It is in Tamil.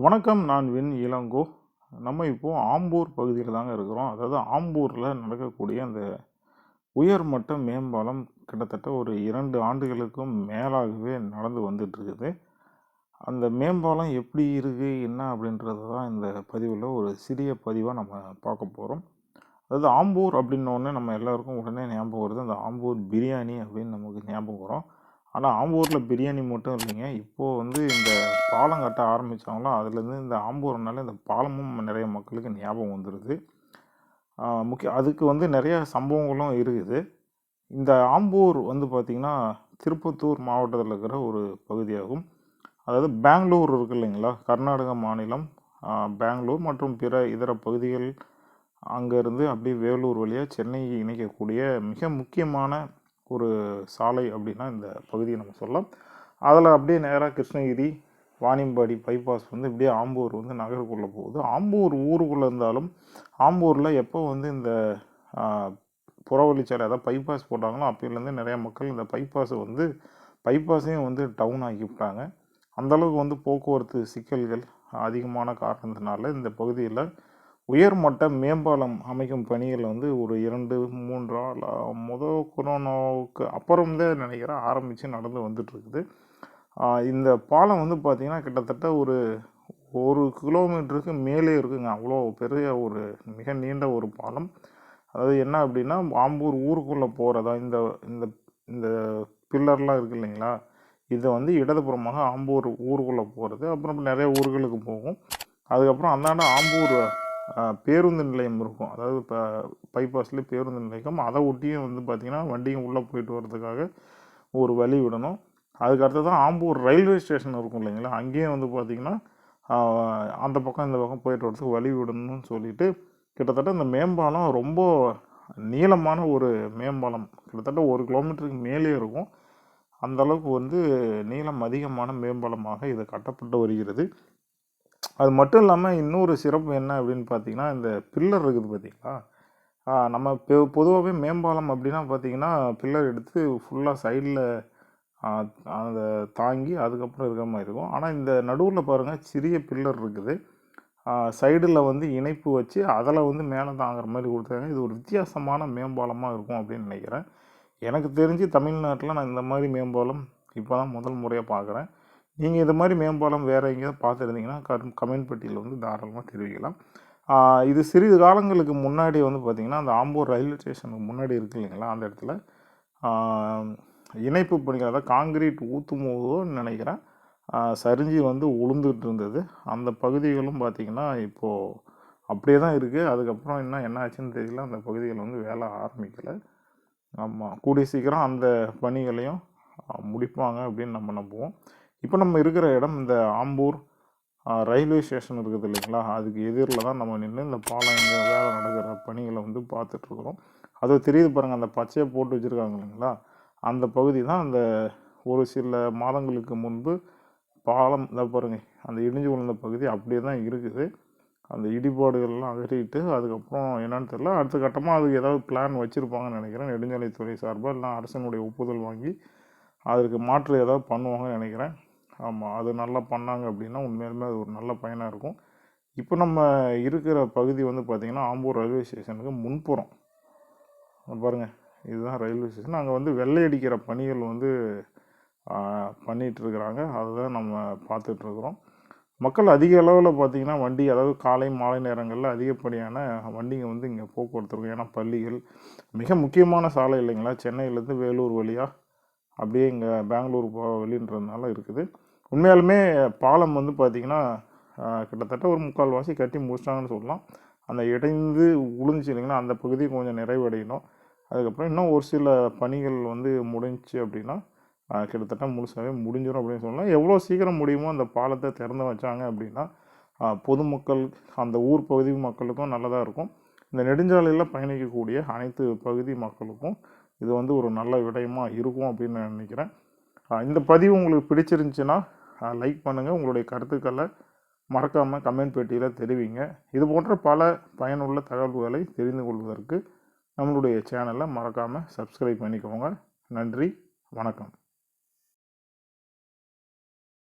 வணக்கம். நான் இளங்கோ. நம்ம இப்போ ஆம்பூர் பகுதியில் தாங்க இருக்கிறோம். அதாவது ஆம்பூரில் நடக்கக்கூடிய அந்த உயர்மட்ட மேம்பாலம் கிட்டத்தட்ட ஒரு 2 ஆண்டுகளுக்கும் மேலாகவே நடந்து வந்துட்டுருக்குது. அந்த மேம்பாலம் எப்படி இருக்குது என்ன அப்படின்றது தான் இந்த பதிவில் ஒரு சிறிய பதிவாக நம்ம பார்க்க போகிறோம். அதாவது ஆம்பூர் அப்படின்னோடனே நம்ம எல்லாருக்கும் உடனே ஞாபகம் வருது அந்த ஆம்பூர் பிரியாணி அப்படின்னு நமக்கு ஞாபகம் வரும். ஆனால் ஆம்பூரில் பிரியாணி மட்டும் இல்லைங்க. இப்போது இந்த பாலம் கட்ட ஆரம்பித்தாங்களோ அதுலேருந்து இந்த ஆம்பூர்னால இந்த பாலமும் நிறைய மக்களுக்கு ஞாபகம் வந்துடுது. அதுக்கு நிறைய சம்பவங்களும் இருக்குது. இந்த ஆம்பூர் பார்த்திங்கன்னா திருப்பத்தூர் மாவட்டத்தில் இருக்கிற ஒரு பகுதியாகும். அதாவது பெங்களூர் இருக்குது இல்லைங்களா, கர்நாடக மாநிலம் பெங்களூர் மற்றும் பிற இதர பகுதிகள் அங்கேருந்து அப்படியே வேலூர் வழியாக சென்னையை இணைக்கக்கூடிய மிக முக்கியமான ஒரு சாலை அப்படின்னா இந்த பகுதியை நம்ம சொல்லலாம். அதில் அப்படியே நேராக கிருஷ்ணகிரி வாணியம்பாடி பைபாஸ் இப்படியே ஆம்பூர் நகருக்குள்ளே போகுது. ஆம்பூர் ஊருக்குள்ளே இருந்தாலும் ஆம்பூரில் எப்போ இந்த புறவழிச்சாலை அதாவது பைபாஸ் போட்டாங்களோ அப்போலேருந்து நிறையா மக்கள் இந்த பைபாஸையும் டவுன் ஆக்கி விட்டாங்க. அந்தளவுக்கு போக்குவரத்து சிக்கல்கள் அதிகமான காரணத்தினால இந்த பகுதியில் உயர்மட்ட மேம்பாலம் அமைக்கும் பணிகள் ஒரு 2-3 கொரோனாவுக்கு அப்புறம்தான் நினைக்கிறேன் ஆரம்பித்து நடந்து வந்துட்டுருக்குது. இந்த பாலம் பார்த்திங்கன்னா கிட்டத்தட்ட ஒரு கிலோமீட்டருக்கு மேலே இருக்குங்க. அவ்வளோ பெரிய ஒரு மிக நீண்ட ஒரு பாலம். அதாவது என்ன அப்படின்னா ஆம்பூர் ஊருக்குள்ளே போகிறதா இந்த பில்லர்லாம் இருக்குது இல்லைங்களா, இதை இடதுபுறமாக ஆம்பூர் ஊருக்குள்ளே போகிறது. அப்புறம் நிறைய ஊர்களுக்கு போகும். அதுக்கப்புறம் அந்தாண்ட ஆம்பூர் பேருந்து நிலையம் இருக்கும். அதாவது இப்போ பைபாஸ்லேயே பேருந்து நிலையம், அதை ஒட்டியும் பார்த்திங்கன்னா வண்டியும் உள்ளே போயிட்டு வர்றதுக்காக ஒரு வழி விடணும். அதுக்கடுத்து தான் ஆம்பூர் ரயில்வே ஸ்டேஷன் இருக்கும் இல்லைங்களா, அங்கேயும் பார்த்திங்கன்னா அந்த பக்கம் இந்த பக்கம் போயிட்டு வரதுக்கு வழி விடணும்னு சொல்லிட்டு கிட்டத்தட்ட இந்த மேம்பாலம் ரொம்ப நீளமான ஒரு மேம்பாலம், கிட்டத்தட்ட 1 கிலோமீட்டருக்கு மேலே இருக்கும். அந்தளவுக்கு நீளம் அதிகமான மேம்பாலமாக இது கட்டப்பட்டு வருகிறது. அது மட்டும் இல்லாமல் இன்னொரு சிறப்பு என்ன அப்படின்னு பார்த்திங்கன்னா, இந்த பில்லர் இருக்குது பார்த்திங்களா, நம்ம பொதுவாகவே மேம்பாலம் அப்படின்னா பார்த்திங்கன்னா பில்லர் எடுத்து ஃபுல்லாக சைடில் அதை தாங்கி அதுக்கப்புறம் இருக்கிற மாதிரி இருக்கும். ஆனால் இந்த நடுவில் பாருங்கள் சிறிய பில்லர் இருக்குது. சைடில் இணைப்பு வச்சு அதில் மேலே தாங்குற மாதிரி கொடுத்தாங்க. இது ஒரு வித்தியாசமான மேம்பாலமாக இருக்கும் அப்படின்னு நினைக்கிறேன். எனக்கு தெரிஞ்சு தமிழ்நாட்டில் நான் இந்த மாதிரி மேம்பாலம் இப்போ தான் முதல் முறையாக பார்க்குறேன். நீங்கள் இது மாதிரி மேம்பாலம் வேறு எங்கேயாவது பார்த்துருந்தீங்கன்னா கமெண்ட் பெட்டியில் தாராளமாக தெரிவிக்கலாம். இது சிறிது காலங்களுக்கு முன்னாடி பார்த்திங்கன்னா அந்த ஆம்பூர் ரயில்வே ஸ்டேஷனுக்கு முன்னாடி இருக்குது இல்லைங்களா, அந்த இடத்துல இணைப்பு பணிகள் அதாவது காங்கிரீட் ஊற்றும் போதுன்னு நினைக்கிறேன் சரிஞ்சு உளுந்துட்டு இருந்தது. அந்த பகுதிகளும் பார்த்திங்கன்னா இப்போது அப்படியே தான் இருக்குது. அதுக்கப்புறம் என்ன ஆச்சுன்னு தெரியல, அந்த பகுதிகள் வேலை ஆரம்பிக்கலை. ஆமாம், கூடிய சீக்கிரம் அந்த பணிகளையும் முடிப்பாங்க அப்படின்னு நம்ம நம்புவோம். இப்போ நம்ம இருக்கிற இடம் இந்த ஆம்பூர் ரயில்வே ஸ்டேஷன் இருக்குது இல்லைங்களா, அதுக்கு எதிரில் தான் நம்ம நின்று இந்த பாலம் இங்கே வேலை நடக்கிற பணிகளை பார்த்துட்ருக்குறோம். அது தெரியுது பாருங்கள், அந்த பச்சையை போட்டு வச்சுருக்காங்க இல்லைங்களா, அந்த பகுதி தான் அந்த ஒரு சில மாதங்களுக்கு முன்பு பாலம் பாருங்கள் அந்த இடிஞ்சு விழுந்த பகுதி அப்படியே தான் இருக்குது. அந்த இடிபாடுகள்லாம் அகற்றிட்டு அதுக்கப்புறம் என்னன்னு தெரியல, அடுத்த கட்டமாக அதுக்கு ஏதாவது பிளான் வச்சுருப்பாங்கன்னு நினைக்கிறேன். நெடுஞ்சாலைத்துறை சார்பாக இல்லை அரசனுடைய ஒப்புதல் வாங்கி அதற்கு மாற்று ஏதாவது பண்ணுவாங்கன்னு நினைக்கிறேன். ஆமாம், அது நல்லா பண்ணாங்க அப்படின்னா உண்மையிலுமே அது ஒரு நல்ல பயனாக இருக்கும். இப்போ நம்ம இருக்கிற பகுதி பார்த்திங்கன்னா ஆம்பூர் ரயில்வே ஸ்டேஷனுக்கு முன்புறம் பாருங்கள், இதுதான் ரயில்வே ஸ்டேஷன். அங்கே வெள்ளை அடிக்கிற பணிகள் பண்ணிகிட்ருக்குறாங்க. அதுதான் நம்ம பார்த்துட்ருக்குறோம். மக்கள் அதிக அளவில் பார்த்திங்கன்னா வண்டி, அதாவது காலை மாலை நேரங்களில் அதிகப்படியான வண்டிங்க இங்கே போக்குவரத்து இருக்கும். ஏன்னா பள்ளிகள் மிக முக்கியமான சாலை இல்லைங்களா, சென்னையிலேருந்து வேலூர் வழியாக அப்படியே இங்கே பெங்களூர் போக வழின்றதுனால இருக்குது. உண்மையாலுமே பாலம் பார்த்திங்கன்னா கிட்டத்தட்ட ஒரு 3/4 கட்டி முடிச்சிட்டாங்கன்னு சொல்லலாம். அந்த இடைந்து உளுந்துச்சு இல்லைங்களா, அந்த பகுதி கொஞ்சம் நிறைவடையணும். அதுக்கப்புறம் இன்னும் ஒரு சில பணிகள் முடிஞ்சிச்சு அப்படின்னா கிட்டத்தட்ட முழுசாகவே முடிஞ்சிடும் அப்படின்னு சொல்லலாம். எவ்வளோ சீக்கிரம் முடியுமோ அந்த பாலத்தை திறந்து வச்சாங்க அப்படின்னா பொதுமக்கள் அந்த ஊர் பகுதி மக்களுக்கும் நல்லதாக இருக்கும். இந்த நெடுஞ்சாலையில் பயணிக்கக்கூடிய அனைத்து பகுதி மக்களுக்கும் இது ஒரு நல்ல விடயமாக இருக்கும் அப்படின்னு நான் நினைக்கிறேன். இந்த பதிவு உங்களுக்கு பிடிச்சிருந்துச்சுன்னா லைக் பண்ணுங்கள். உங்களுடைய கருத்துக்களை மறக்காமல் கமெண்ட் பெட்டியில் தெரிவிங்க. இது போன்ற பல பயனுள்ள தகவல்களை தெரிந்து கொள்வதற்கு நம்மளுடைய சேனலை மறக்காமல் சப்ஸ்கிரைப் பண்ணிக்கோங்க. நன்றி, வணக்கம்.